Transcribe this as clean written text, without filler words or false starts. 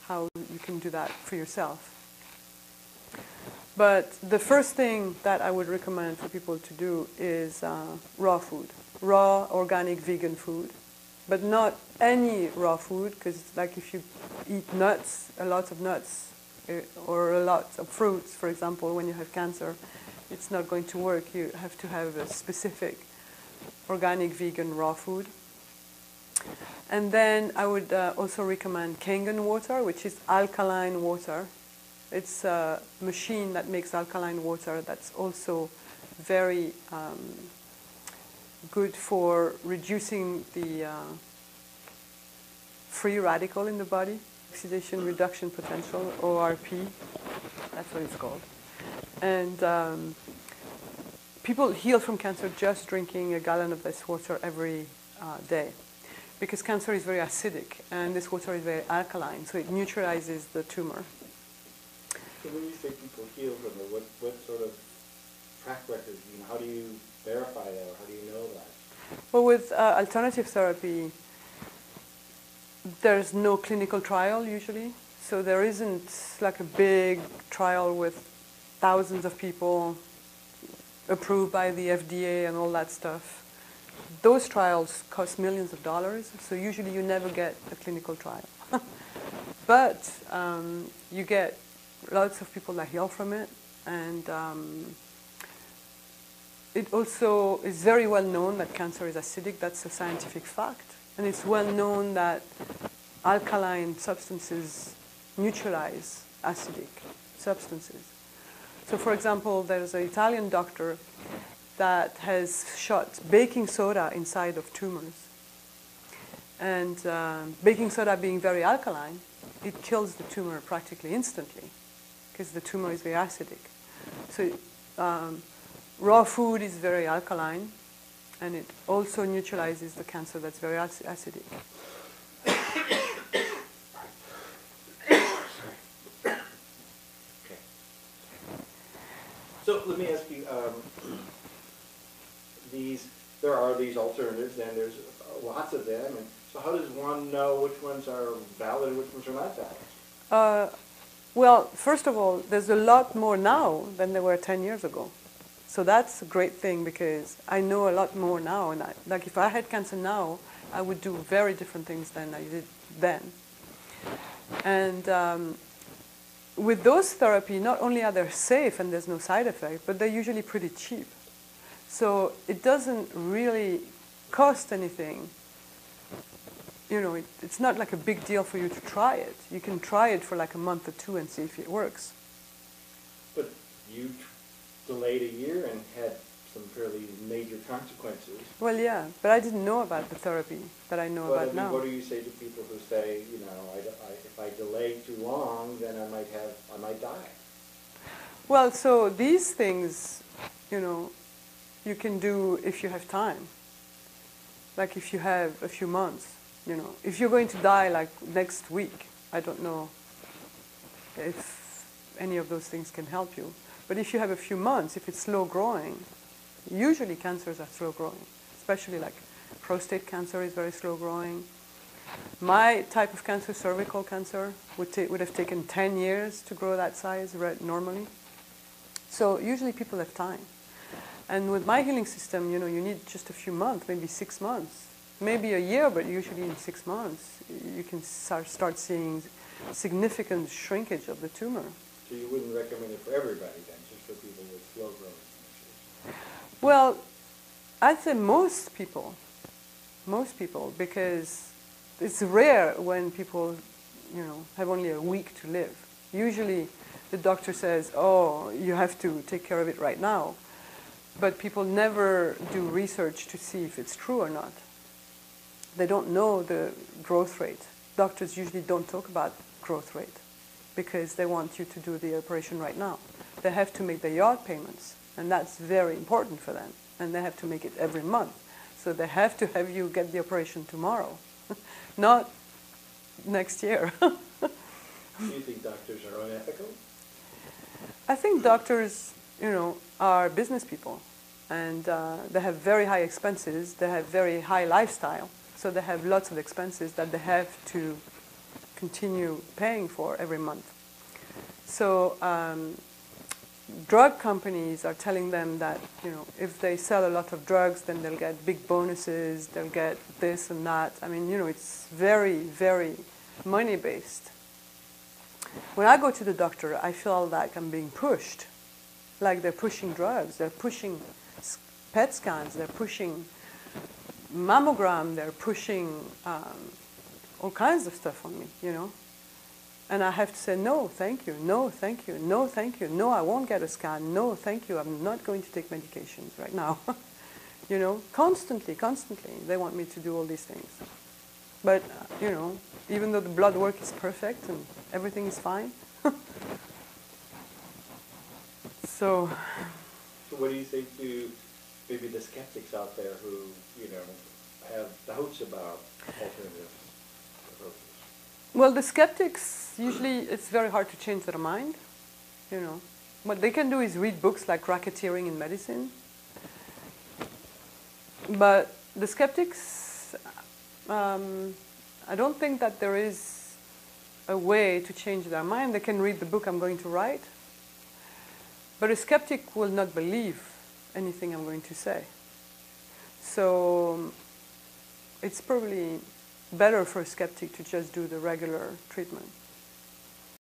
how you can do that for yourself. But the first thing that I would recommend for people to do is raw food, raw, organic, vegan food. But not any raw food, because like if you eat nuts, a lot of nuts, or a lot of fruits, for example, when you have cancer, it's not going to work. You have to have a specific organic, vegan, raw food. And then I would also recommend Kangen water, which is alkaline water. It's a machine that makes alkaline water that's also very good for reducing the free radical in the body, oxidation reduction potential, ORP, that's what it's called. And people heal from cancer just drinking a gallon of this water every day, because cancer is very acidic and this water is very alkaline, so it neutralizes the tumor. So when you say people heal from it, what sort of track record, how do you verify that, or how do you know that? Well, with alternative therapy, there's no clinical trial usually, so there isn't like a big trial with thousands of people approved by the FDA and all that stuff. Those trials cost millions of dollars, so usually you never get a clinical trial. But you get lots of people that heal from it, and it also is very well known that cancer is acidic. That's a scientific fact. And it's well known that alkaline substances neutralize acidic substances. So for example, there's an Italian doctor that has shot baking soda inside of tumors. And baking soda being very alkaline, it kills the tumor practically instantly, because the tumor is very acidic. So raw food is very alkaline, and it also neutralizes the cancer that's very acidic. Okay. So let me ask you, there are these alternatives, and there's lots of them, and so how does one know which ones are valid and which ones are not valid? Well, first of all, there's a lot more now than there were 10 years ago. So that's a great thing, because I know a lot more now. And like if I had cancer now, I would do very different things than I did then. And with those therapy, not only are they safe and there's no side effect, but they're usually pretty cheap. So it doesn't really cost anything. You know, it's not like a big deal for you to try it. You can try it for like a month or two and see if it works. But you delayed a year and had some fairly major consequences. Well, yeah, but I didn't know about the therapy that I know about now. What do you say to people who say, if I delay too long, then I might die? Well, so these things, you can do if you have time. Like if you have a few months, If you're going to die like next week, I don't know if any of those things can help you. But if you have a few months, if it's slow growing, usually cancers are slow growing, especially like prostate cancer is very slow growing. My type of cancer, cervical cancer, would have taken 10 years to grow that size normally. So usually people have time. And with my healing system, you need just a few months, maybe 6 months, maybe a year, but usually in 6 months, you can start seeing significant shrinkage of the tumor. So you wouldn't recommend it for everybody then, just for people with slow-growing cancers? Well, I'd say most people, because it's rare when people, have only a week to live. Usually the doctor says, oh, you have to take care of it right now. But people never do research to see if it's true or not. They don't know the growth rate. Doctors usually don't talk about growth rate because they want you to do the operation right now. They have to make the yard payments, and that's very important for them. And they have to make it every month. So they have to have you get the operation tomorrow, not next year. Do you think doctors are unethical? I think doctors, are business people, and they have very high expenses. They have very high lifestyle, so they have lots of expenses that they have to continue paying for every month. So drug companies are telling them that, you know, if they sell a lot of drugs, then they'll get big bonuses, they'll get this and that. I mean, you know, it's very, very money-based. When I go to the doctor, I feel like I'm being pushed, like they're pushing drugs, they're pushing PET scans, they're pushing mammogram, they're pushing all kinds of stuff on me, you know. And I have to say, no, thank you, no, thank you, no, thank you, no, I won't get a scan, no, thank you, I'm not going to take medications right now. You know, constantly, they want me to do all these things. But, you know, even though the blood work is perfect and everything is fine. So what do you say to maybe the skeptics out there who, you know, have doubts about alternative approaches? Well, the skeptics, usually it's very hard to change their mind, you know. What they can do is read books like Racketeering in Medicine. But the skeptics, I don't think that there is a way to change their mind. They can read the book I'm going to write. But a skeptic will not believe anything I'm going to say. So it's probably better for a skeptic to just do the regular treatment.